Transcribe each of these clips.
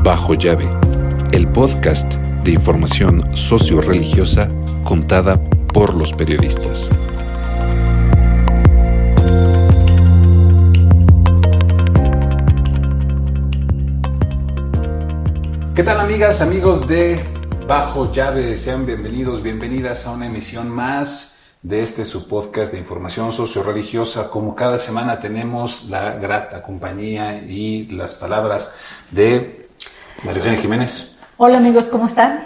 Bajo Llave, el podcast de información socio-religiosa contada por los periodistas. ¿Qué tal, amigas, amigos de Bajo Llave? Sean bienvenidos, bienvenidas a una emisión más de su podcast de información socio-religiosa. Como cada semana tenemos la grata compañía y las palabras de María Eugenia Jiménez. Hola amigos, ¿cómo están?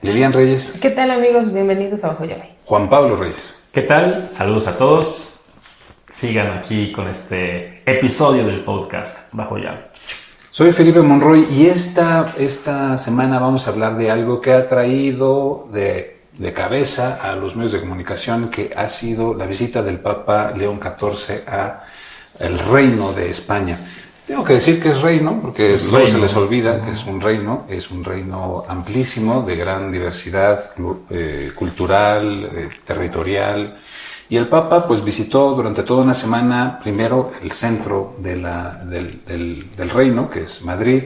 Lilian Reyes. ¿Qué tal amigos? Bienvenidos a Bajo Llave. Juan Pablo Reyes. ¿Qué tal? Saludos a todos. Sigan aquí con este episodio del podcast Bajo Llave. Soy Felipe Monroy y esta semana vamos a hablar de algo que ha traído de cabeza a los medios de comunicación, que ha sido la visita del Papa León XIV a el Reino de España. Tengo que decir que es reino, porque luego se les olvida que es un reino amplísimo, de gran diversidad cultural, territorial. Y el Papa pues visitó durante toda una semana primero el centro del reino, que es Madrid.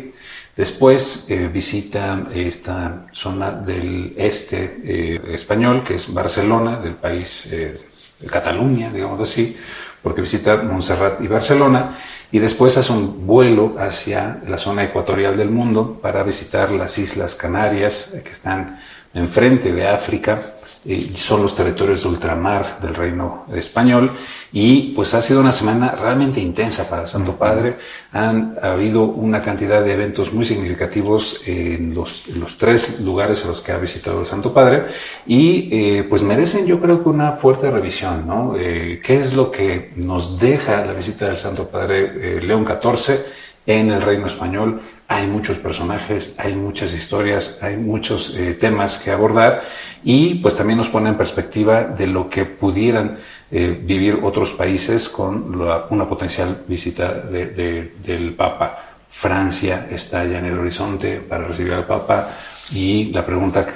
Después visita esta zona del este español, que es Barcelona, del país de Cataluña, digamos así, porque visita Montserrat y Barcelona. Y después hace un vuelo hacia la zona ecuatorial del mundo para visitar las Islas Canarias, que están enfrente de África, y son los territorios de ultramar del Reino Español. Y pues ha sido una semana realmente intensa para el Santo Padre. Ha habido una cantidad de eventos muy significativos en los tres lugares a los que ha visitado el Santo Padre, y pues merecen, yo creo, que una fuerte revisión, ¿no? ¿Qué es lo que nos deja la visita del Santo Padre León XIV en el Reino Español? Hay muchos personajes, hay muchas historias, hay muchos temas que abordar, y pues también nos pone en perspectiva de lo que pudieran vivir otros países con una potencial visita del Papa. Francia está ya en el horizonte para recibir al Papa, y la pregunta que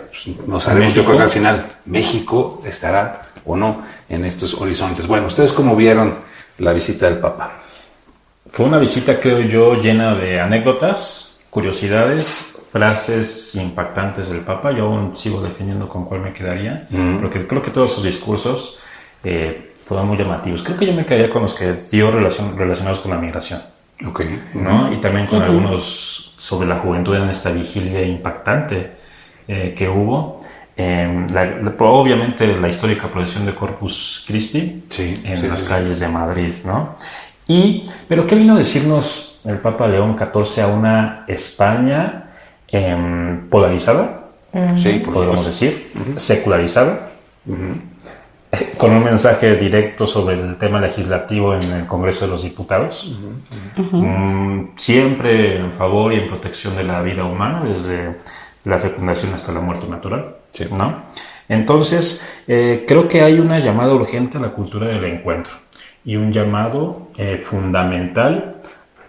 nos haremos, yo creo que al final, ¿México estará o no en estos horizontes? Bueno, ¿ustedes cómo vieron la visita del Papa? Fue una visita, creo yo, llena de anécdotas, curiosidades, frases impactantes del Papa. Yo aún sigo definiendo con cuál me quedaría, porque creo que todos sus discursos fueron muy llamativos. Creo que yo me quedaría con los que dio relacionados con la migración. Okay. ¿No? Y también con algunos sobre la juventud en esta vigilia impactante que hubo. Obviamente la histórica procesión de Corpus Christi en las calles de Madrid, ¿no? Pero ¿qué vino a decirnos el Papa León XIV a una España polarizada? Podemos decir, secularizada, con un mensaje directo sobre el tema legislativo en el Congreso de los Diputados, siempre en favor y en protección de la vida humana, desde la fecundación hasta la muerte natural, ¿no? Entonces, creo que hay una llamada urgente a la cultura del encuentro, y un llamado fundamental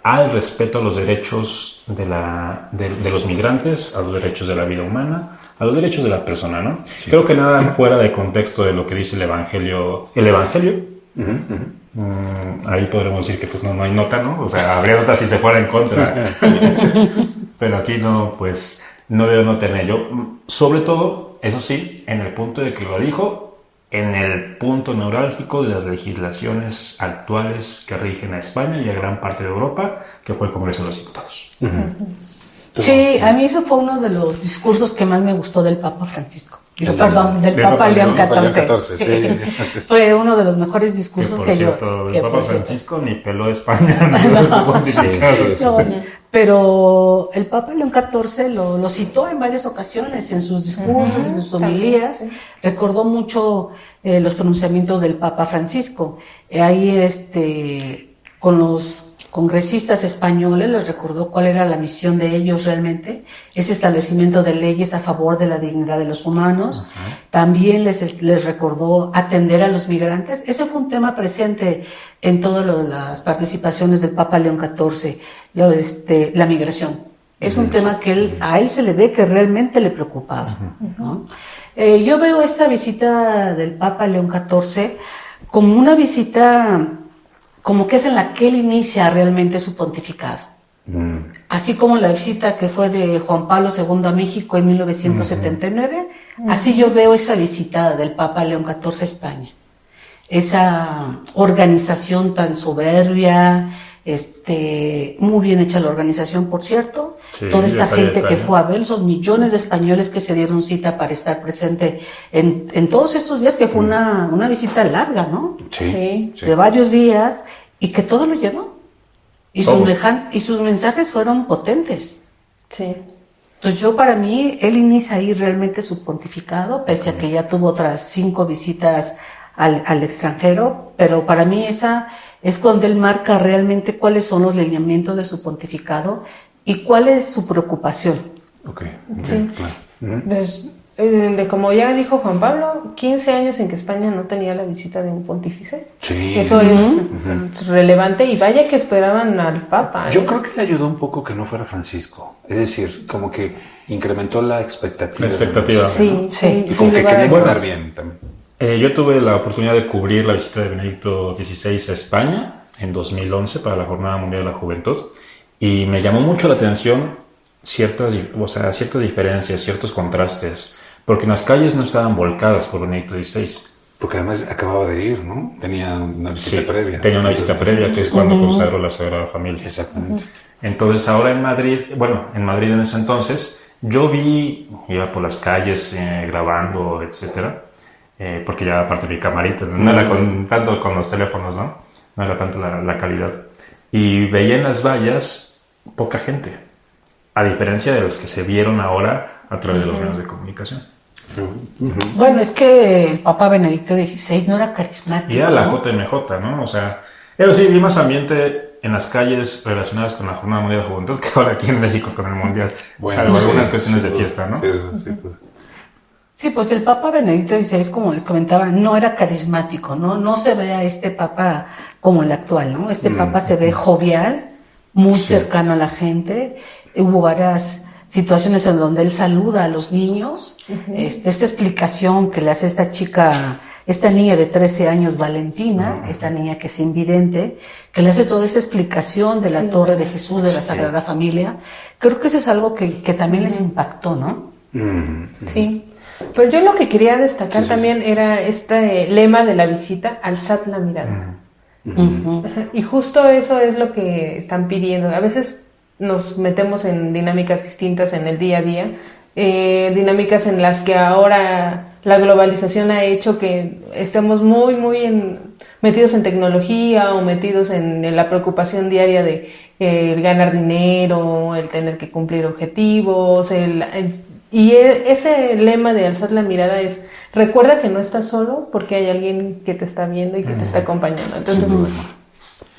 al respeto a los derechos de los migrantes, a los derechos de la vida humana, a los derechos de la persona, ¿no? Sí. Creo que nada fuera de contexto de lo que dice el Evangelio. Ahí podremos decir que pues no hay nota, ¿no? O sea, habría nota si se fuera en contra. Pero aquí no veo nota en ello. Sobre todo, eso sí, en el punto de que lo dijo, en el punto neurálgico de las legislaciones actuales que rigen a España y a gran parte de Europa, que fue el Congreso de los Diputados. Sí, a mí eso fue uno de los discursos que más me gustó del Papa Francisco. Del Papa León XIV. Sí. Fue uno de los mejores discursos que yo... El Papa Francisco ni peló España, ni pero el Papa León XIV lo citó en varias ocasiones, en sus discursos, en sus homilías. Recordó mucho los pronunciamientos del Papa Francisco. Ahí con los congresistas españoles les recordó cuál era la misión de ellos realmente, ese establecimiento de leyes a favor de la dignidad de los humanos. También les recordó atender a los migrantes. Ese fue un tema presente en todas las participaciones del Papa León XIV, la migración. Es un tema que a él se le ve que realmente le preocupaba, ¿no? Yo veo esta visita del Papa León XIV como una visita, como que es en la que él inicia realmente su pontificado. Así como la visita que fue de Juan Pablo II a México en 1979, así yo veo esa visita del Papa León XIV a España. Esa organización tan soberbia, muy bien hecha la organización, por cierto. Sí, toda esta gente que España. fue a ver, esos millones de españoles que se dieron cita para estar presente en todos estos días, que fue una visita larga, ¿no? Sí. De varios días, y que todo lo llevó. Y Todo. sus mensajes fueron potentes. Sí. Entonces para mí, él inicia ahí realmente su pontificado, pese a que ya tuvo otras 5 visitas al extranjero, pero para mí esa es donde él marca realmente cuáles son los lineamientos de su pontificado y cuál es su preocupación. Ok. Sí. Claro. De como ya dijo Juan Pablo, 15 años en que España no tenía la visita de un pontífice. Sí. Eso es relevante, y vaya que esperaban al Papa. Yo creo que le ayudó un poco que no fuera Francisco. Es decir, como que incrementó la expectativa. La expectativa. Sí, sí. Y como sin que lugar a quería dudas. quedar bien también. Yo tuve la oportunidad de cubrir la visita de Benedicto XVI a España en 2011 para la Jornada Mundial de la Juventud, y me llamó mucho la atención ciertas diferencias, ciertos contrastes, porque en las calles no estaban volcadas por Benedicto XVI. Porque además acababa de ir, ¿no? Tenía una visita Sí, previa. tenía una visita previa, que es cuando consagró la Sagrada Familia. Exactamente. Entonces ahora en Madrid en ese entonces, yo iba por las calles grabando, etcétera, porque ya aparte mi camarita, no era tanto con los teléfonos, ¿no? No era tanto la calidad. Y veía en las vallas poca gente, a diferencia de los que se vieron ahora a través de los medios de comunicación. Bueno, es que el Papa Benedicto XVI no era carismático. Y era la ¿no? JMJ, ¿no? O sea, eso sí, vi más ambiente en las calles relacionadas con la Jornada Mundial de la Juventud que ahora aquí en México con el Mundial. Salvo algunas cuestiones de fiesta, ¿no? Sí, sí, sí. Sí, pues el Papa Benedicto XVI, como les comentaba, no era carismático, ¿no? No se ve a este Papa como el actual, ¿no? Este Papa se ve jovial, muy cercano a la gente. Hubo varias situaciones en donde él saluda a los niños. Esta explicación que le hace esta chica, esta niña de 13 años, Valentina, esta niña que es invidente, que le hace toda esta explicación de la Torre de Jesús, de la Sagrada Familia. Creo que eso es algo que también les impactó, ¿no? Sí. Pero yo lo que quería destacar también era este lema de la visita: alzad la mirada. Y justo eso es lo que están pidiendo. A veces nos metemos en dinámicas distintas en el día a día, dinámicas en las que ahora la globalización ha hecho que estemos muy metidos en tecnología, o metidos en la preocupación diaria de el ganar dinero, el tener que cumplir objetivos, y ese lema de alzar la mirada es: recuerda que no estás solo, porque hay alguien que te está viendo y que te está acompañando. Entonces,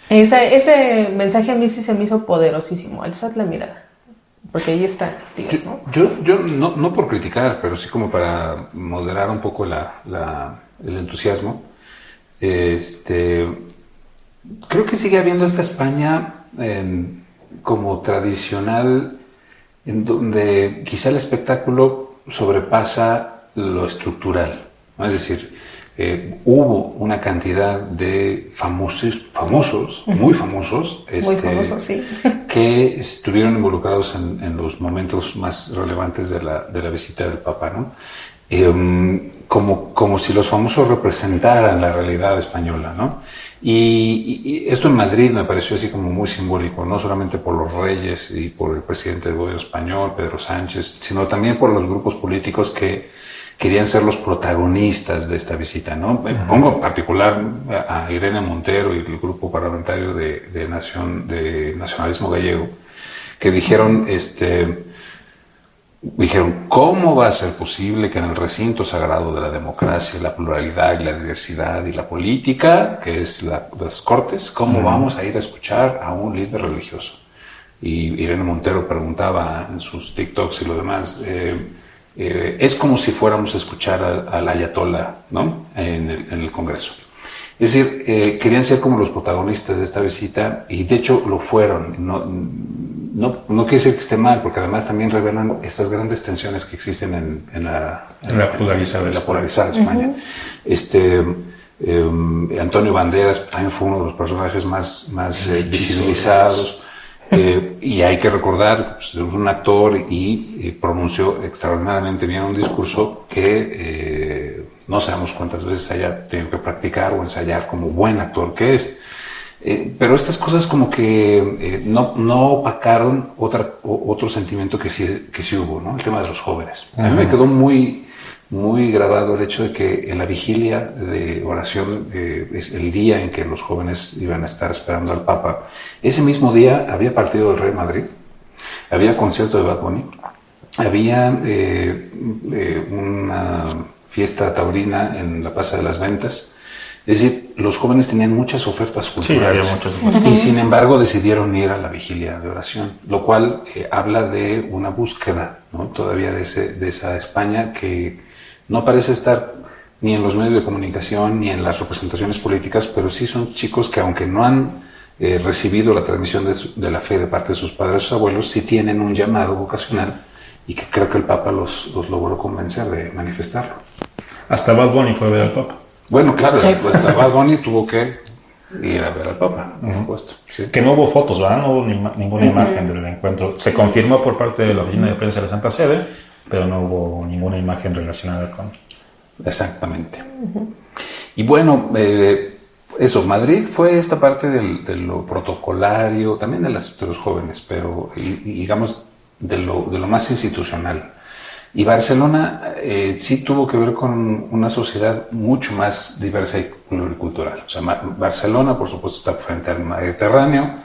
ese mensaje a mí sí se me hizo poderosísimo: alzad la mirada, porque ahí está Dios, ¿no? Yo no por criticar, pero sí como para moderar un poco el entusiasmo. Creo que sigue habiendo esta España como tradicional, en donde quizá el espectáculo sobrepasa lo estructural, ¿no? Es decir, hubo una cantidad de famosos, muy famosos, Muy famosos, sí. que estuvieron involucrados en los momentos más relevantes de la visita del Papa, ¿no? Como si los famosos representaran la realidad española, ¿no? Y esto en Madrid me pareció así como muy simbólico, no solamente por los reyes y por el presidente del gobierno español, Pedro Sánchez, sino también por los grupos políticos que querían ser los protagonistas de esta visita, ¿no? Pongo en particular a Irene Montero y el grupo parlamentario de Nacionalismo Gallego, que dijeron, ¿cómo va a ser posible que en el recinto sagrado de la democracia, la pluralidad y la diversidad y la política, que es las Cortes, cómo vamos a ir a escuchar a un líder religioso? Y Irene Montero preguntaba en sus TikToks y lo demás, es como si fuéramos a escuchar al ayatollah, ¿no? en el Congreso. Es decir, querían ser como los protagonistas de esta visita, y de hecho lo fueron. No quiere decir que esté mal, porque además también revelan estas grandes tensiones que existen en la polarizada España. Antonio Banderas también fue uno de los personajes más visibilizados. Y hay que recordar, pues, es un actor y pronunció extraordinariamente bien un discurso que no sabemos cuántas veces haya tenido que practicar o ensayar como buen actor que es. Pero estas cosas como que no opacaron otro sentimiento que sí hubo, ¿no? El tema de los jóvenes. A mí me quedó muy grabado el hecho de que en la vigilia de oración, es el día en que los jóvenes iban a estar esperando al Papa, ese mismo día había partido del Real Madrid, había concierto de Bad Bunny, había una fiesta taurina en la Plaza de las Ventas. Es decir, los jóvenes tenían muchas ofertas culturales. Sí, había muchas ofertas. Y sin embargo decidieron ir a la vigilia de oración, lo cual habla de una búsqueda, ¿no? Todavía de esa España que no parece estar ni en los medios de comunicación ni en las representaciones políticas, pero sí son chicos que, aunque no han recibido la transmisión de la fe de parte de sus padres o sus abuelos, sí tienen un llamado vocacional y que creo que el Papa los logró convencer de manifestarlo. Hasta Bad Bunny fue a ver al Papa. Bueno, claro, después de Bad Bunny tuvo que ir a ver al Papa, por supuesto. Sí. Que no hubo fotos, ¿verdad? No hubo ninguna imagen del encuentro. Se confirmó por parte de la Oficina de Prensa de la Santa Sede, pero no hubo ninguna imagen relacionada con... Exactamente. Y bueno, eso, Madrid fue esta parte de lo protocolario, también de los jóvenes, pero digamos de lo más institucional. Y Barcelona sí tuvo que ver con una sociedad mucho más diversa y pluricultural. O sea, Barcelona, por supuesto, está frente al Mediterráneo,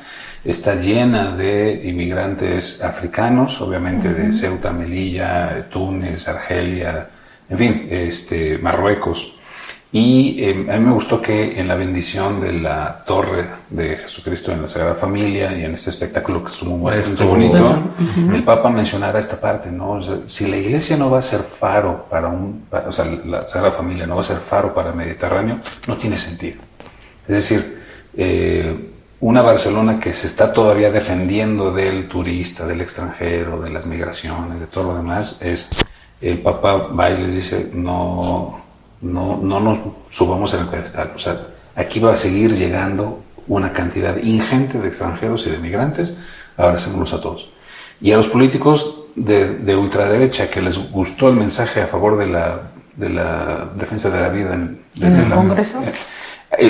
está llena de inmigrantes africanos, obviamente de Ceuta, Melilla, Túnez, Argelia, en fin, Marruecos. Y a mí me gustó que en la bendición de la torre de Jesucristo en la Sagrada Familia y en este espectáculo que estuvo bastante bonito, el Papa mencionara esta parte, ¿no? O sea, si la Iglesia no va a ser faro o sea, la Sagrada Familia no va a ser faro para el Mediterráneo, no tiene sentido. Es decir, una Barcelona que se está todavía defendiendo del turista, del extranjero, de las migraciones, de todo lo demás, el Papa va y les dice, no nos subamos en el pedestal. O sea, aquí va a seguir llegando una cantidad ingente de extranjeros y de migrantes, abracémoslos a todos. Y a los políticos de ultraderecha que les gustó el mensaje a favor de la defensa de la vida desde el Congreso,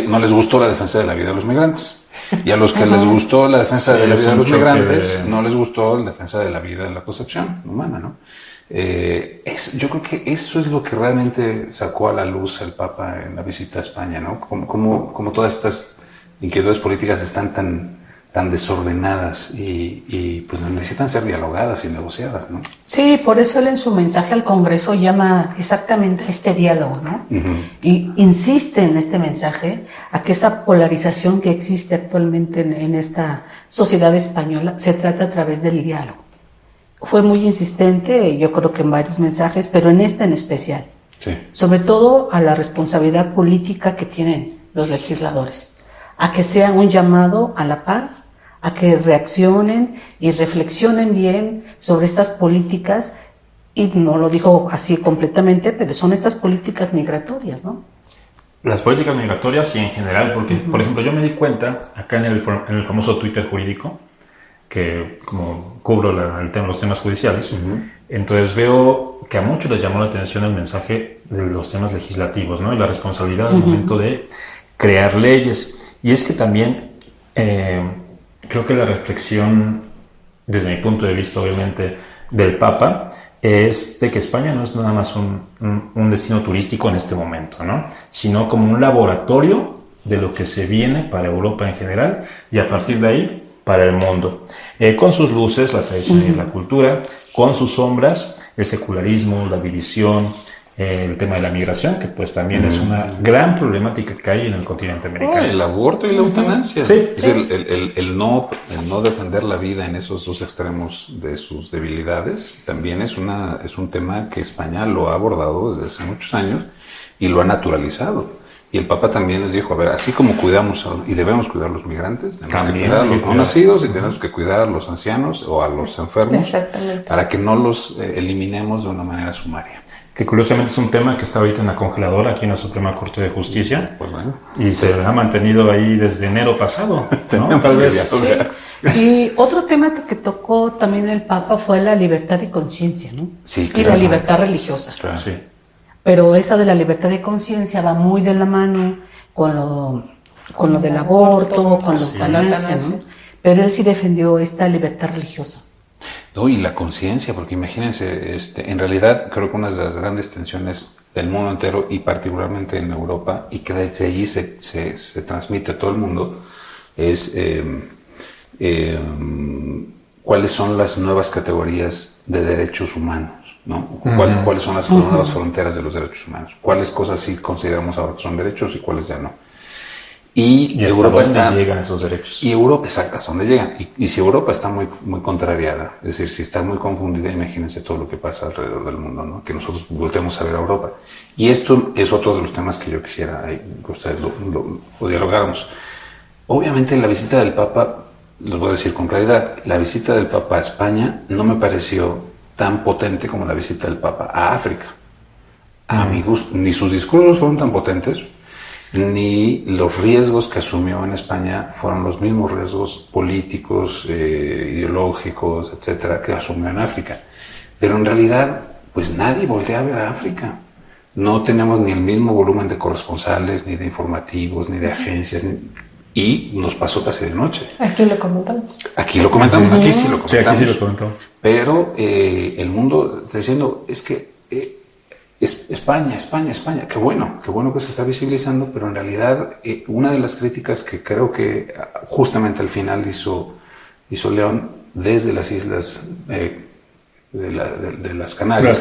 no les gustó la defensa de la vida de los migrantes. Y a los que les gustó la defensa de la vida de los migrantes, no les gustó la defensa de la vida de la concepción humana, ¿no? Yo creo que eso es lo que realmente sacó a la luz el Papa en la visita a España, ¿no? Como todas estas inquietudes políticas están tan desordenadas y pues necesitan ser dialogadas y negociadas, ¿no? Sí, por eso él en su mensaje al Congreso llama exactamente a este diálogo, ¿no? Y insiste en este mensaje a que esa polarización que existe actualmente en esta sociedad española se trata a través del diálogo. Fue muy insistente, yo creo que en varios mensajes, pero en este en especial. Sí. Sobre todo a la responsabilidad política que tienen los legisladores, a que sea un llamado a la paz, a que reaccionen y reflexionen bien sobre estas políticas, y no lo dijo así completamente, pero son estas políticas migratorias, ¿no? Las políticas migratorias y en general, porque, por ejemplo, yo me di cuenta acá en el famoso Twitter jurídico, que como cubro los temas judiciales, entonces veo que a muchos les llamó la atención el mensaje de los temas legislativos, ¿no? Y la responsabilidad al momento de crear leyes. Y es que también creo que la reflexión, desde mi punto de vista, obviamente, del Papa, es de que España no es nada más un destino turístico en este momento, ¿no? Sino como un laboratorio de lo que se viene para Europa en general y a partir de ahí para el mundo, con sus luces, la tradición y la cultura, con sus sombras, el secularismo, la división, el tema de la migración, que pues también es una gran problemática que hay en el continente americano. El aborto y la eutanasia. Sí. Es decir, el no defender la vida en esos dos extremos de sus debilidades también es un tema que España lo ha abordado desde hace muchos años y lo ha naturalizado. Y el Papa también les dijo, a ver, así como cuidamos y debemos cuidar a los migrantes, tenemos que cuidar a los no nacidos y tenemos que cuidar a los ancianos o a los enfermos para que no los eliminemos de una manera sumaria. que curiosamente es un tema que está ahorita en la congeladora aquí en la Suprema Corte de Justicia, Pues bueno. y se ha mantenido ahí desde enero pasado, ¿no? Tal vez. Y otro tema que tocó también el Papa fue la libertad de conciencia, ¿no? Sí, Y claro. la libertad religiosa. Claro. Sí. Pero esa de la libertad de conciencia va muy de la mano con lo del aborto, con la eutanasia, ¿no? Pero él sí defendió esta libertad religiosa. No, y la conciencia, porque imagínense, en realidad creo que una de las grandes tensiones del mundo entero y particularmente en Europa, y que desde allí se transmite a todo el mundo, es cuáles son las nuevas categorías de derechos humanos, ¿no? ¿Cuáles son las nuevas fronteras de los derechos humanos? ¿Cuáles cosas sí consideramos ahora que son derechos y cuáles ya no? Y Europa está, llegan esos derechos. Y Europa, exacto, hasta dónde llegan. Y si Europa está muy, muy contrariada, es decir, si está muy confundida, imagínense todo lo que pasa alrededor del mundo, ¿no? Que nosotros volteemos a ver a Europa. Y esto es otro de los temas que yo quisiera que ustedes lo dialogáramos. Obviamente la visita del Papa, les voy a decir con claridad, la visita del Papa a España no me pareció tan potente como la visita del Papa a África. A mi gusto, ni sus discursos fueron tan potentes, ni los riesgos que asumió en España fueron los mismos riesgos políticos, ideológicos, etcétera, que asumió en África. Pero en realidad, pues nadie voltea a ver a África. No tenemos ni el mismo volumen de corresponsales, ni de informativos, ni de agencias, y nos pasó casi de noche. Aquí lo comentamos. Aquí lo comentamos, aquí sí lo comentamos. Sí, aquí sí lo comentamos. Pero el mundo está diciendo, es que España, qué bueno que se está visibilizando, pero en realidad una de las críticas que creo que justamente al final hizo León desde las islas de las Canarias,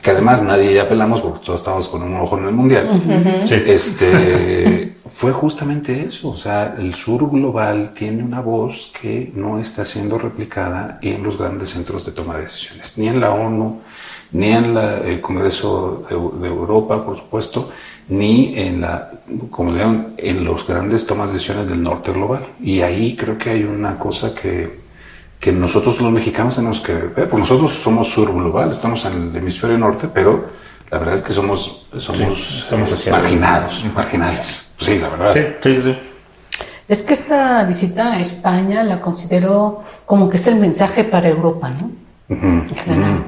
que además nadie ya pelamos porque todos estamos con un ojo en el mundial, Sí. fue justamente eso. O sea, el sur global tiene una voz que no está siendo replicada en los grandes centros de toma de decisiones, ni en la ONU, ni en el Congreso de Europa, por supuesto, ni en en los grandes tomas de decisiones del norte global. Y ahí creo que hay una cosa que nosotros los mexicanos tenemos que ver, porque nosotros somos sur global, estamos en el hemisferio norte, pero la verdad es que somos estamos marginales. Sí, la verdad. Sí. Es que esta visita a España la considero como que es el mensaje para Europa, ¿no? En general.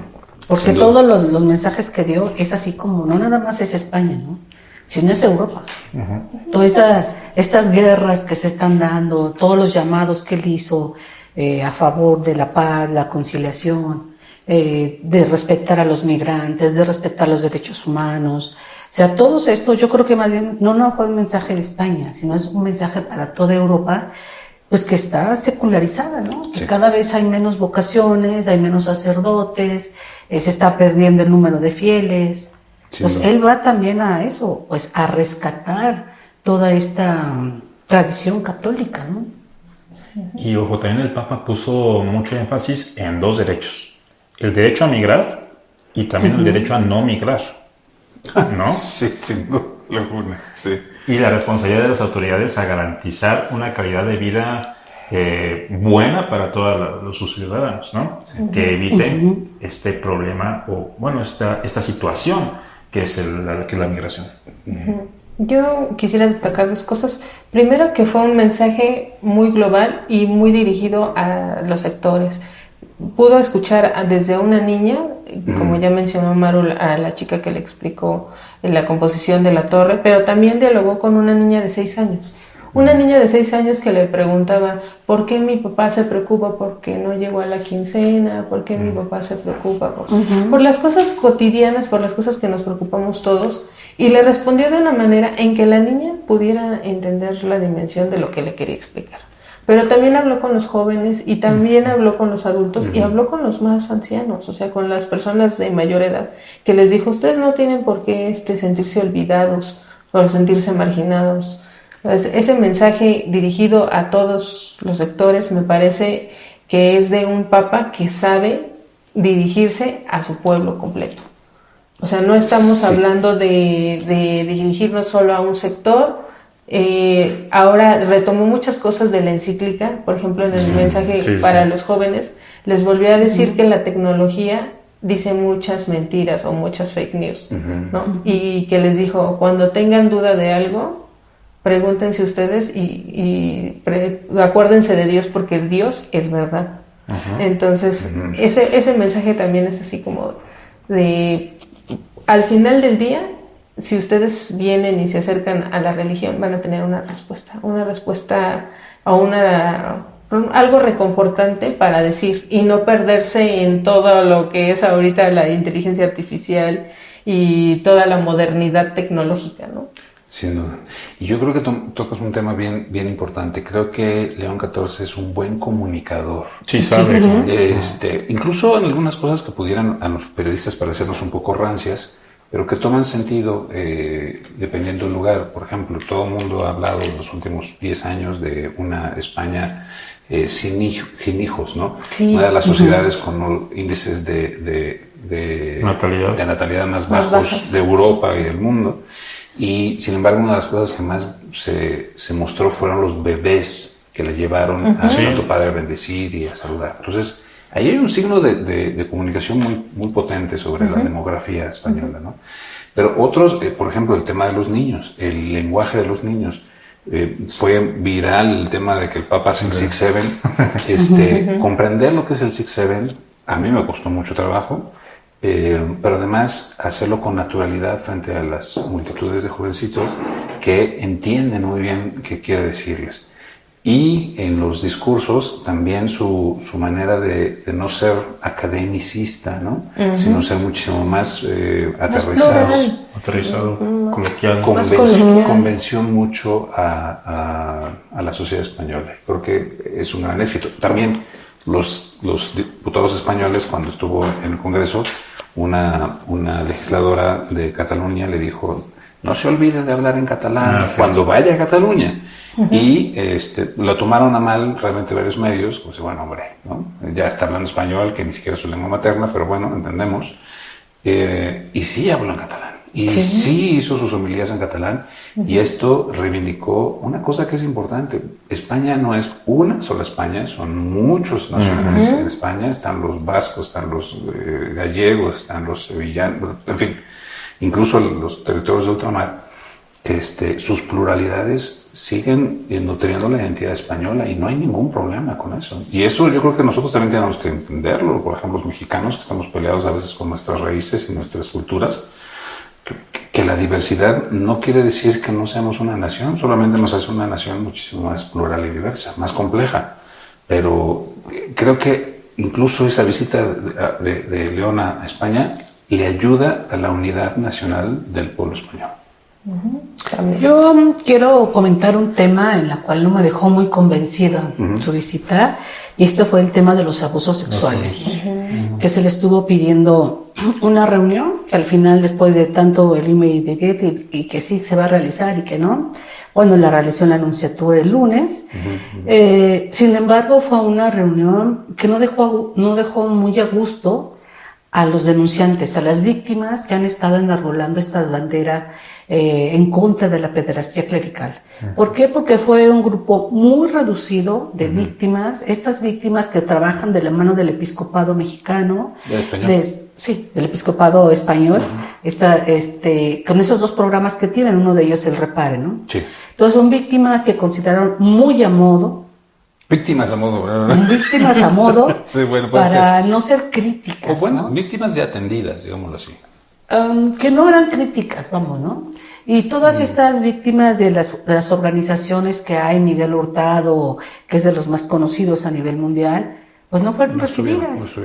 Porque todos los mensajes que dio es así como, no nada más es España, ¿no? Sino es Europa. Todas estas guerras que se están dando, todos los llamados que él hizo a favor de la paz, la conciliación, de respetar a los migrantes, de respetar los derechos humanos. O sea, todo esto yo creo que más bien no fue un mensaje de España, sino es un mensaje para toda Europa, pues que está secularizada, ¿no? Que cada vez hay menos vocaciones, hay menos sacerdotes, se está perdiendo el número de fieles. Entonces él va también a eso, pues a rescatar toda esta tradición católica, ¿no? Y ojo, también el Papa puso mucho énfasis en dos derechos: el derecho a migrar y también el derecho a no migrar, ¿no? Sí, sin duda alguna, sí. Y la responsabilidad de las autoridades a garantizar una calidad de vida buena para todos sus ciudadanos, ¿no? Que eviten este problema o, bueno, esta situación que es la migración. Yo quisiera destacar dos cosas. Primero, que fue un mensaje muy global y muy dirigido a los sectores. Pudo escuchar desde una niña, como ya mencionó Maru, a la chica que le explicó la composición de la torre, pero también dialogó con una niña de 6 años. Una niña de 6 años que le preguntaba, ¿por qué mi papá se preocupa porque no llegó a la quincena? ¿Por qué mi papá se preocupa? Por las cosas cotidianas, por las cosas que nos preocupamos todos. Y le respondió de una manera en que la niña pudiera entender la dimensión de lo que le quería explicar. Pero también habló con los jóvenes y también habló con los adultos y habló con los más ancianos, o sea, con las personas de mayor edad, que les dijo, ustedes no tienen por qué sentirse olvidados o sentirse marginados. Entonces, ese mensaje dirigido a todos los sectores me parece que es de un papa que sabe dirigirse a su pueblo completo. O sea, no estamos hablando de dirigirnos solo a un sector. Ahora retomó muchas cosas de la encíclica, por ejemplo, en el mensaje para los jóvenes, les volvió a decir que la tecnología dice muchas mentiras o muchas fake news, ¿no? Y que les dijo, cuando tengan duda de algo, pregúntense ustedes y acuérdense de Dios, porque Dios es verdad. Entonces, ese mensaje también es así como de, al final del día, si ustedes vienen y se acercan a la religión, van a tener una respuesta a algo reconfortante para decir, y no perderse en todo lo que es ahorita la inteligencia artificial y toda la modernidad tecnológica, ¿no? Sin duda. Y yo creo que tocas un tema bien importante. Creo que León XIV es un buen comunicador. Sí, sabe. Incluso en algunas cosas que pudieran a los periodistas parecernos un poco rancias, pero que toman sentido dependiendo del lugar. Por ejemplo, todo el mundo ha hablado en los últimos 10 años de una España sin hijos, ¿no? Sí. Una de las sociedades con índices de natalidad más bajos de Europa y del mundo. Y sin embargo, una de las cosas que más se mostró fueron los bebés que le llevaron al Santo Padre a bendecir y a saludar. Entonces, ahí hay un signo de comunicación muy potente sobre la demografía española, ¿no? Pero otros, por ejemplo, el tema de los niños, el lenguaje de los niños. Fue viral el tema de que el Papa hace el Six Seven. Comprender lo que es el Six Seven, a mí me costó mucho trabajo. Pero además hacerlo con naturalidad frente a las multitudes de jovencitos que entienden muy bien qué quiere decirles. Y en los discursos también su manera de no ser academicista, ¿no? Sino ser muchísimo más aterrizado, coloquial. Convenció mucho a la sociedad española. Creo que es un gran éxito. También los diputados españoles, cuando estuvo en el Congreso, una legisladora de Cataluña le dijo, no se olvide de hablar en catalán cuando vaya a Cataluña. Y lo tomaron a mal realmente varios medios, pues bueno, hombre, ¿no? Ya está hablando español, que ni siquiera es su lengua materna, pero bueno, entendemos. Y sí habló en catalán. Y sí hizo sus homilías en catalán, y esto reivindicó una cosa que es importante. España no es una sola España, son muchas naciones en España. Están los vascos, están los gallegos, están los sevillanos, en fin, incluso los territorios de ultramar, que sus pluralidades siguen nutriendo la identidad española, y no hay ningún problema con eso. Y eso yo creo que nosotros también tenemos que entenderlo. Por ejemplo, los mexicanos, que estamos peleados a veces con nuestras raíces y nuestras culturas, que la diversidad no quiere decir que no seamos una nación, solamente nos hace una nación muchísimo más plural y diversa, más compleja. Pero creo que incluso esa visita de León a España le ayuda a la unidad nacional del pueblo español. Yo quiero comentar un tema en el cual no me dejó muy convencida su visita, y este fue el tema de los abusos sexuales, que se le estuvo pidiendo una reunión, que al final, después de tanto el email de Getty, y que sí se va a realizar y que no, bueno, la realizó en la Nunciatura el lunes. Sin embargo, fue una reunión que no dejó muy a gusto a los denunciantes, a las víctimas que han estado enarbolando esta bandera en contra de la pederastía clerical. ¿Por qué? Porque fue un grupo muy reducido de víctimas, estas víctimas que trabajan de la mano del episcopado mexicano, del episcopado español, con esos dos programas que tienen, uno de ellos el Repare, ¿no? Sí. Entonces son víctimas que consideraron muy a modo. Víctimas a modo, ¿verdad? Víctimas a modo, sí, bueno, para no ser críticas. O bueno, ¿no? Víctimas ya atendidas, digámoslo así. Que no eran críticas, vamos, ¿no? Y todas estas víctimas de las organizaciones que hay, Miguel Hurtado, que es de los más conocidos a nivel mundial, pues no fueron recibidas.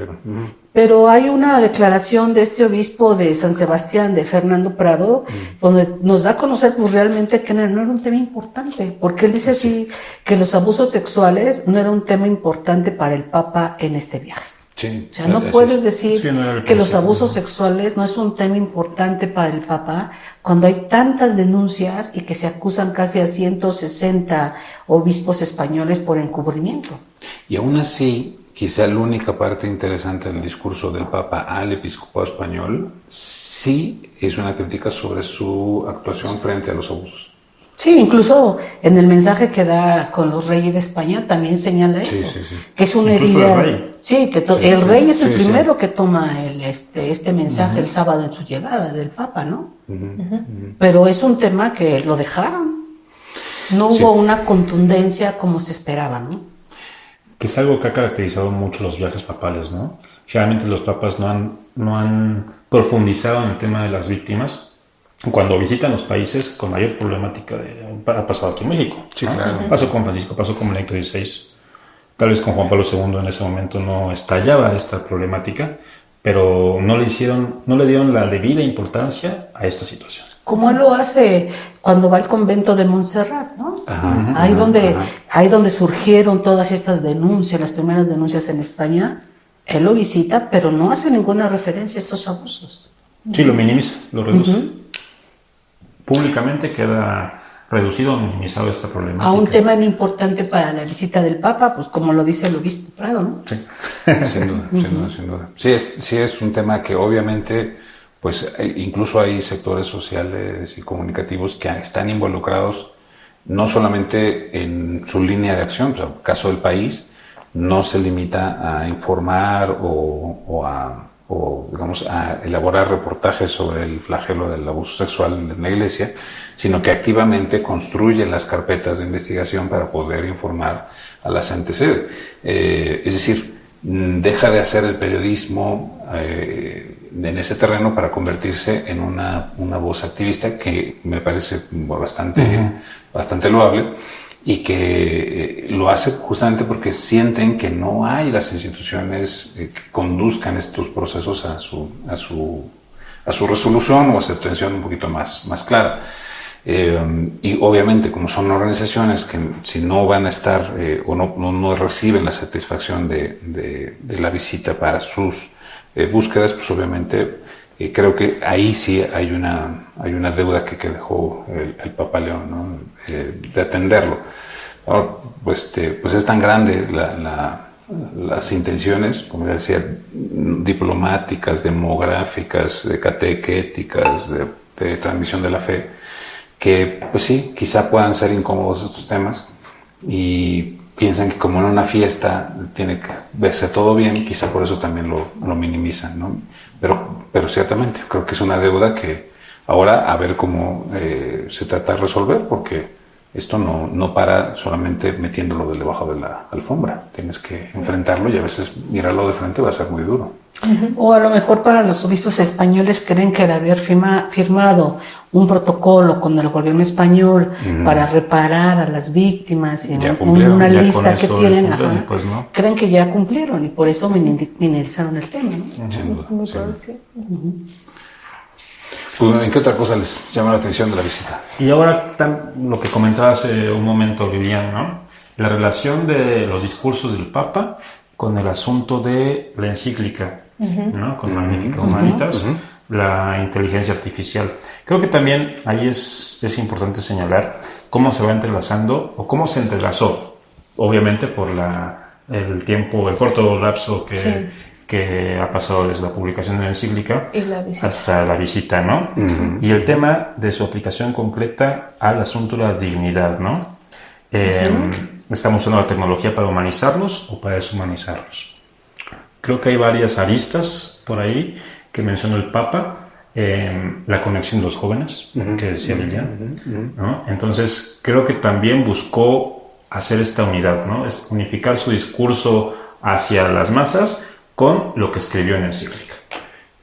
Pero hay una declaración de este obispo de San Sebastián, de Fernando Prado, donde nos da a conocer pues realmente que no era un tema importante, porque él dice así que los abusos sexuales no era un tema importante para el Papa en este viaje. Sí, o sea, no puedes decir que los abusos sexuales no es un tema importante para el Papa cuando hay tantas denuncias y que se acusan casi a 160 obispos españoles por encubrimiento. Y aún así, quizá la única parte interesante del discurso del Papa al episcopado español sí es una crítica sobre su actuación frente a los abusos. Sí, incluso en el mensaje que da con los reyes de España también señala eso, sí. que es una Incluso herida. el rey. Sí, que el rey es el Sí, primero que toma este mensaje el sábado en su llegada del Papa, ¿no? Pero es un tema que lo dejaron. No hubo una contundencia como se esperaba, ¿no? Que es algo que ha caracterizado mucho los viajes papales, ¿no? Generalmente los papas no han profundizado en el tema de las víctimas cuando visitan los países con mayor problemática. Ha pasado aquí en México. Sí, ¿no? claro. Pasó con Francisco, pasó con Benedicto XVI. Tal vez con Juan Pablo II en ese momento no estallaba esta problemática, pero no le dieron la debida importancia a esta situación. Como él lo hace cuando va al convento de Montserrat, ¿no? Ahí donde surgieron todas estas denuncias, las primeras denuncias en España, él lo visita, pero no hace ninguna referencia a estos abusos. Sí, lo minimiza, lo reduce. Públicamente queda reducido o minimizado esta problemática. A un tema no importante para la visita del Papa, pues como lo dice el obispo Prado, ¿no? Sí. Sin duda. Sí es un tema que obviamente, pues incluso hay sectores sociales y comunicativos que están involucrados no solamente en su línea de acción, pues, en el caso del país, no se limita a informar o digamos a elaborar reportajes sobre el flagelo del abuso sexual en la iglesia, sino que activamente construye las carpetas de investigación para poder informar a la Santa Sede. Es decir, deja de hacer el periodismo en ese terreno para convertirse en una voz activista que me parece bastante loable, y que lo hace justamente porque sienten que no hay las instituciones que conduzcan estos procesos a su resolución o a su atención un poquito más clara. Y obviamente, como son organizaciones que si no van a estar o no reciben la satisfacción de la visita para sus búsquedas, pues obviamente creo que ahí sí hay una deuda que dejó el Papa León, ¿no? De atenderlo. Ahora, pues es tan grande las intenciones, como ya decía, diplomáticas, demográficas, catequéticas, de transmisión de la fe, que pues sí, quizá puedan ser incómodos estos temas y piensan que como en una fiesta tiene que verse todo bien, quizá por eso también lo minimizan, ¿no? Pero ciertamente creo que es una deuda que ahora a ver cómo se trata de resolver, porque esto no para solamente metiéndolo debajo de la alfombra. Tienes que enfrentarlo y a veces mirarlo de frente va a ser muy duro. O a lo mejor para los obispos españoles creen que al haber firmado un protocolo con el gobierno español para reparar a las víctimas y una lista que tienen, pues no. creen que ya cumplieron y por eso minimizaron el tema, ¿no? ¿En qué otra cosa les llama la atención de la visita? Y ahora lo que comentaba hace un momento Vivian, ¿no? La relación de los discursos del Papa con el asunto de la encíclica, ¿no? Con Magnificat Humanitas, la inteligencia artificial. Creo que también ahí es importante señalar cómo se va entrelazando o cómo se entrelazó, obviamente por el corto lapso que ha pasado desde la publicación de la encíclica hasta la visita, ¿no? Y el tema de su aplicación concreta al asunto de la dignidad, ¿no? ¿Estamos usando la tecnología para humanizarlos o para deshumanizarlos? Creo que hay varias aristas por ahí que mencionó el Papa. La conexión de los jóvenes, que decía Lilian, ¿no? Entonces creo que también buscó hacer esta unidad, ¿no? Es unificar su discurso hacia las masas con lo que escribió en la encíclica.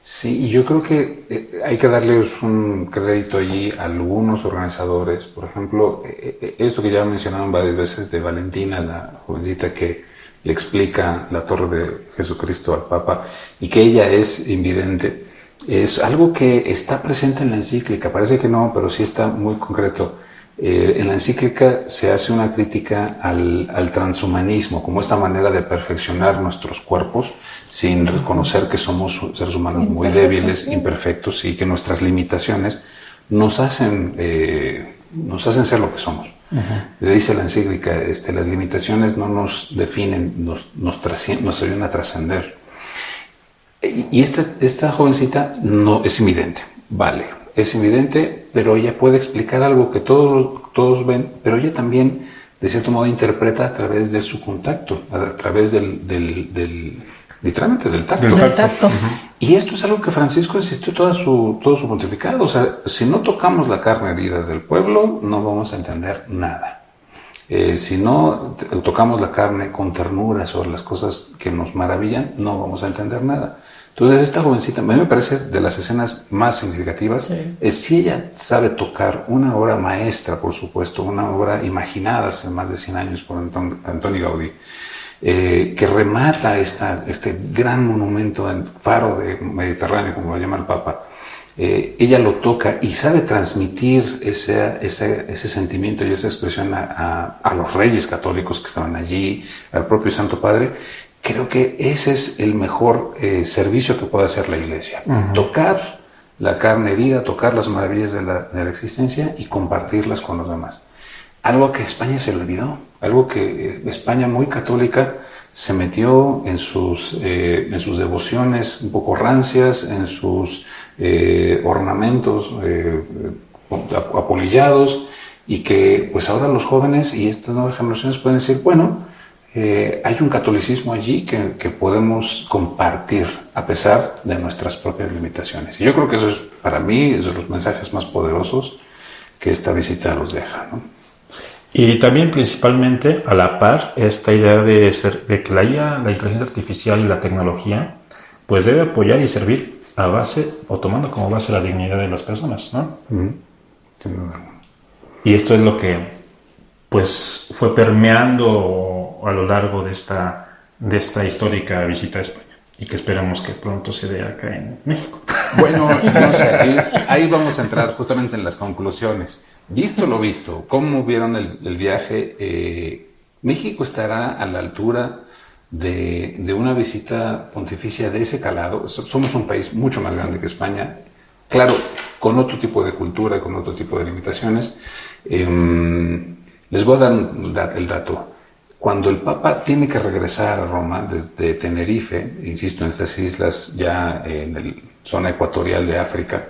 Sí, y yo creo que hay que darles un crédito allí a algunos organizadores. Por ejemplo, esto que ya mencionaron varias veces de Valentina, la jovencita que le explica la torre de Jesucristo al Papa y que ella es invidente, es algo que está presente en la encíclica. Parece que no, pero sí está muy concreto. En la encíclica se hace una crítica al transhumanismo, como esta manera de perfeccionar nuestros cuerpos sin reconocer que somos seres humanos muy débiles, imperfectos, y que nuestras limitaciones nos hacen ser lo que somos. Le dice la encíclica, las limitaciones no nos definen, nos ayudan a trascender. Y esta jovencita no es invidente, vale. es evidente, pero ella puede explicar algo que todos ven, pero ella también, de cierto modo, interpreta a través de su contacto, a través literalmente del tacto. Del tacto. Y esto es algo que Francisco insistió todo su pontificado. O sea, si no tocamos la carne herida del pueblo, no vamos a entender nada. Si no tocamos la carne con ternura sobre las cosas que nos maravillan, no vamos a entender nada. Entonces esta jovencita, a mí me parece de las escenas más significativas, es si ella sabe tocar una obra maestra, por supuesto, una obra imaginada hace más de 100 años por Antoni Gaudí, que remata este gran monumento, el faro de Mediterráneo, como lo llama el Papa. Ella lo toca y sabe transmitir ese sentimiento y esa expresión a los reyes católicos que estaban allí, al propio Santo Padre. Creo que ese es el mejor servicio que puede hacer la Iglesia. Tocar la carne herida, tocar las maravillas de la existencia y compartirlas con los demás. Algo que a España se le olvidó, algo que España muy católica se metió en sus devociones un poco rancias, en sus ornamentos apolillados, y que pues ahora los jóvenes y estas nuevas generaciones pueden decir, bueno, hay un catolicismo allí que podemos compartir a pesar de nuestras propias limitaciones. Y yo creo que eso es, para mí, es de los mensajes más poderosos que esta visita nos deja, ¿no? Y también principalmente a la par esta idea de que la IA, la inteligencia artificial y la tecnología pues debe apoyar y servir a base o tomando como base la dignidad de las personas, ¿no? Y esto es lo que pues fue permeando a lo largo de esta histórica visita a España y que esperamos que pronto se dé acá en México. Bueno, no sé, ahí vamos a entrar justamente en las conclusiones. Visto lo visto, ¿cómo vieron el viaje? México estará a la altura de una visita pontificia de ese calado. Somos un país mucho más grande que España, claro, con otro tipo de cultura, con otro tipo de limitaciones. Les voy a dar el dato. Cuando el Papa tiene que regresar a Roma desde Tenerife, insisto, en estas islas ya en la zona ecuatorial de África,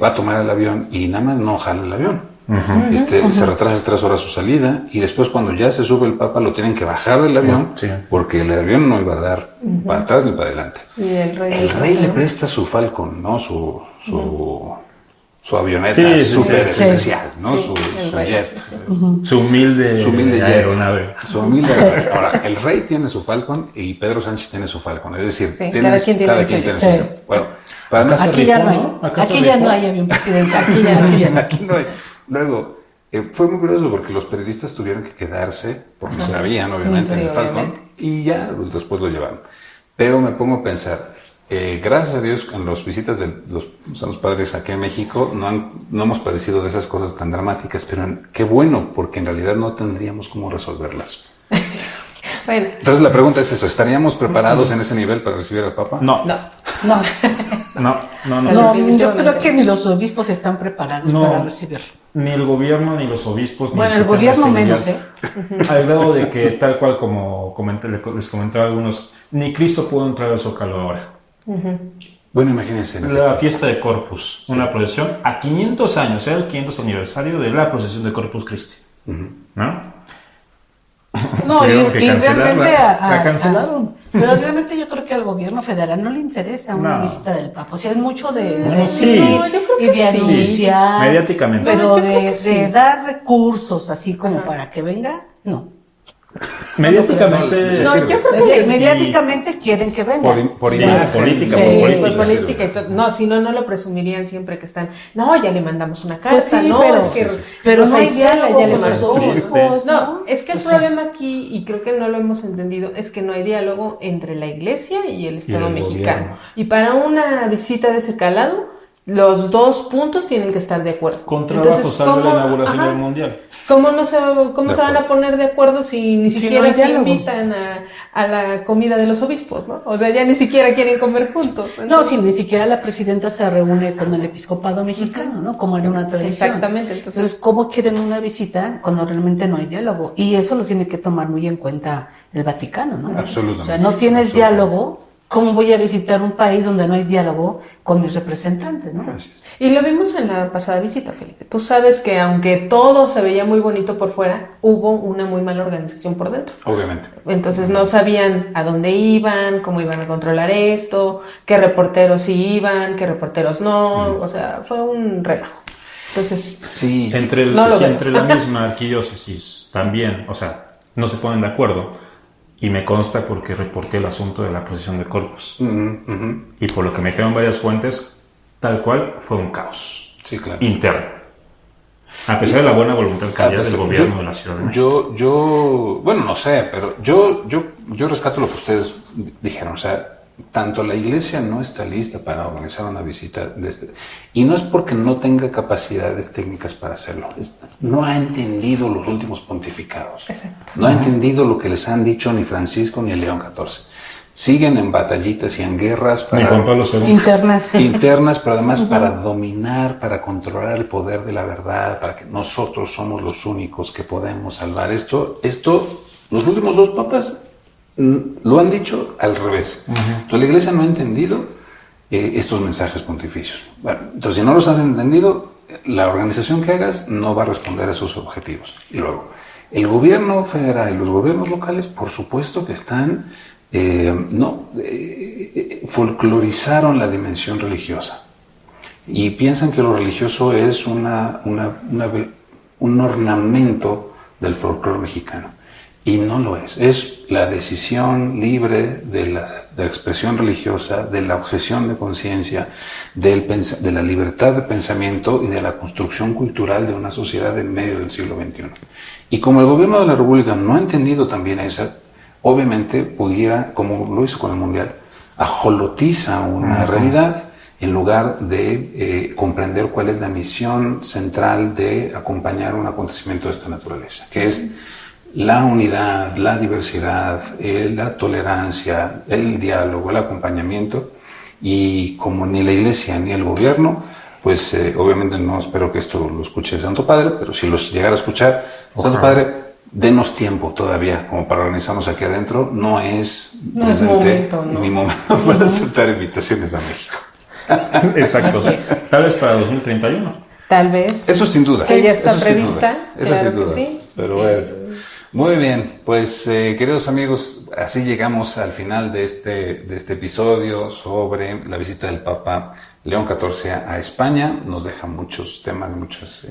va a tomar el avión y nada más no jala el avión. Se retrasa 3 horas su salida y después cuando ya se sube el Papa lo tienen que bajar del avión porque el avión no iba a dar para atrás ni para adelante. Y el rey le presta su Falcon, ¿no? Su avioneta súper especial, ¿no? Su jet. Su humilde aeronave. Ahora, el rey tiene su Falcon y Pedro Sánchez tiene su Falcon. Es decir, cada quien tiene su suyo. Bueno, aquí ya no hay avión presidencial. Aquí no hay. Luego, fue muy curioso porque los periodistas tuvieron que quedarse, porque sabían obviamente en el Falcon, y ya después lo llevaron. Pero me pongo a pensar, gracias a Dios en las visitas de los Santos Padres aquí en México no hemos padecido de esas cosas tan dramáticas, pero qué bueno, porque en realidad no tendríamos cómo resolverlas. Bueno. Entonces la pregunta es eso, ¿estaríamos preparados en ese nivel para recibir al Papa? No. Yo creo que ni los obispos están preparados para recibirlo. Ni el gobierno, ni los obispos. Bueno, el gobierno menos, Al grado de que, tal cual como les comentaba a algunos, ni Cristo pudo entrar al Zócalo ahora. Bueno, imagínense. La fiesta de Corpus, una procesión a 500 años, era el 500 aniversario de la procesión de Corpus Christi. ¿No? No, y realmente la cancelaron. Pero realmente yo creo que al gobierno federal no le interesa una visita del Papa. O sea, es mucho de sí. y de anunciar, mediáticamente. Pero de dar recursos así como para que venga, no. Mediáticamente. No, yo creo que mediáticamente quieren que venga. Por política. Y todo. No, si no lo presumirían siempre que están. No, ya le mandamos una carta. Pues sí, no, pero, es que. Pero no hay diálogo, ya le con los obispos, No, es que el problema aquí, y creo que no lo hemos entendido, es que no hay diálogo entre la Iglesia y el Estado mexicano. Gobierno. Y para una visita de ese calado, los dos puntos tienen que estar de acuerdo. Con trabajo sale la inauguración del Mundial. ¿Cómo se van a poner de acuerdo si ni siquiera no se invitan a la comida de los obispos, ¿no? O sea, ya ni siquiera quieren comer juntos. Entonces... No, si ni siquiera la presidenta se reúne con el episcopado mexicano, ¿no? Como era una tradición. Exactamente. Entonces, ¿cómo quieren una visita cuando realmente no hay diálogo? Y eso lo tiene que tomar muy en cuenta el Vaticano, ¿no? Absolutamente. O sea, no tienes diálogo ¿cómo voy a visitar un país donde no hay diálogo con mis representantes, ¿no? Y lo vimos en la pasada visita, Felipe. Tú sabes que aunque todo se veía muy bonito por fuera, hubo una muy mala organización por dentro. Obviamente. Entonces no sabían a dónde iban, cómo iban a controlar esto, qué reporteros sí iban, qué reporteros no. O sea, fue un relajo. Entonces, sí, entre la misma arquidiócesis también, o sea, no se ponen de acuerdo. Y me consta porque reporté el asunto de la procesión de Corpus. Y por lo que me dijeron varias fuentes, tal cual fue un caos interno. A pesar de la buena voluntad que había del gobierno de la Ciudad de México. Bueno, no sé, pero yo rescato lo que ustedes dijeron. O sea, tanto la iglesia no está lista para organizar una visita de este. Y no es porque no tenga capacidades técnicas para hacerlo. No ha entendido los últimos pontificados. Exacto. No ha entendido lo que les han dicho ni Francisco ni el León XIV. Siguen en batallitas y en guerras internas, pero además para dominar, para controlar el poder de la verdad, para que nosotros somos los únicos que podemos salvar esto. Los últimos dos papas lo han dicho al revés. Entonces la iglesia no ha entendido estos mensajes pontificios. Bueno, entonces si no los has entendido, la organización que hagas no va a responder a esos objetivos. Y luego, el gobierno federal y los gobiernos locales, por supuesto que están, folclorizaron la dimensión religiosa y piensan que lo religioso es un ornamento del folclore mexicano. Y no lo es. Es la decisión libre de la expresión religiosa, de la objeción de conciencia, de la libertad de pensamiento y de la construcción cultural de una sociedad en medio del siglo XXI. Y como el gobierno de la República no ha entendido también esa, obviamente pudiera, como lo hizo con el Mundial, ajolotiza una realidad en lugar de comprender cuál es la misión central de acompañar un acontecimiento de esta naturaleza, que es la unidad, la diversidad, la tolerancia, el diálogo, el acompañamiento. Y como ni la iglesia ni el gobierno, pues obviamente no espero que esto lo escuche el Santo Padre, pero si los llegara a escuchar, Santo Padre, denos tiempo todavía como para organizarnos aquí adentro. No es momento, ni momento para aceptar invitaciones a México. Exacto. Tal vez para 2031. Tal vez. Eso sin duda. Que ya está prevista. Eso sin duda. Sí. Pero bueno. Muy bien, pues queridos amigos, así llegamos al final de este episodio sobre la visita del Papa León XIV a España. Nos deja muchos temas, muchas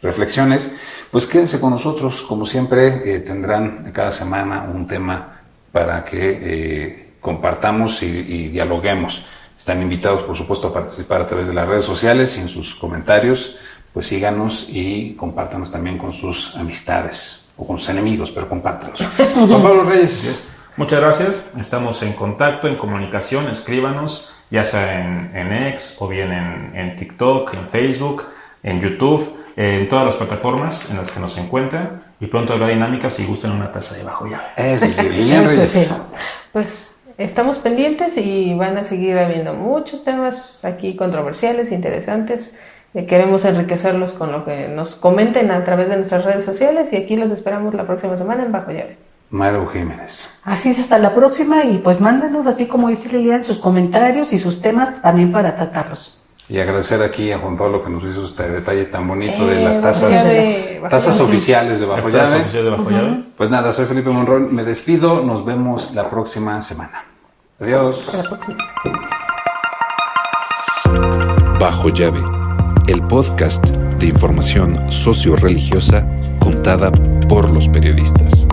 reflexiones. Pues quédense con nosotros, como siempre, tendrán cada semana un tema para que compartamos y dialoguemos. Están invitados, por supuesto, a participar a través de las redes sociales y en sus comentarios, pues síganos y compártanos también con sus amistades. O con sus enemigos, pero compártanos. Juan Pablo Reyes. Muchas gracias. Estamos en contacto, en comunicación. Escríbanos, ya sea en X o bien en TikTok, en Facebook, en YouTube, en todas las plataformas en las que nos encuentran. Y pronto habrá dinámicas si gustan una taza de bajo llave. Eso sí, Lilian Reyes. Sí. Pues estamos pendientes y van a seguir habiendo muchos temas aquí controversiales, interesantes. Queremos enriquecerlos con lo que nos comenten a través de nuestras redes sociales y aquí los esperamos la próxima semana en Bajo Llave. Maru Jiménez. Así es, hasta la próxima y pues mándanos, así como dice Lilian, sus comentarios y sus temas también para tratarlos. Y agradecer aquí a Juan Pablo que nos hizo este detalle tan bonito de las tazas oficiales de Bajo Llave. Pues nada, soy Felipe Monroy, me despido, nos vemos la próxima semana. Adiós. Hasta la próxima. Bajo Llave, el podcast de información socio-religiosa contada por los periodistas.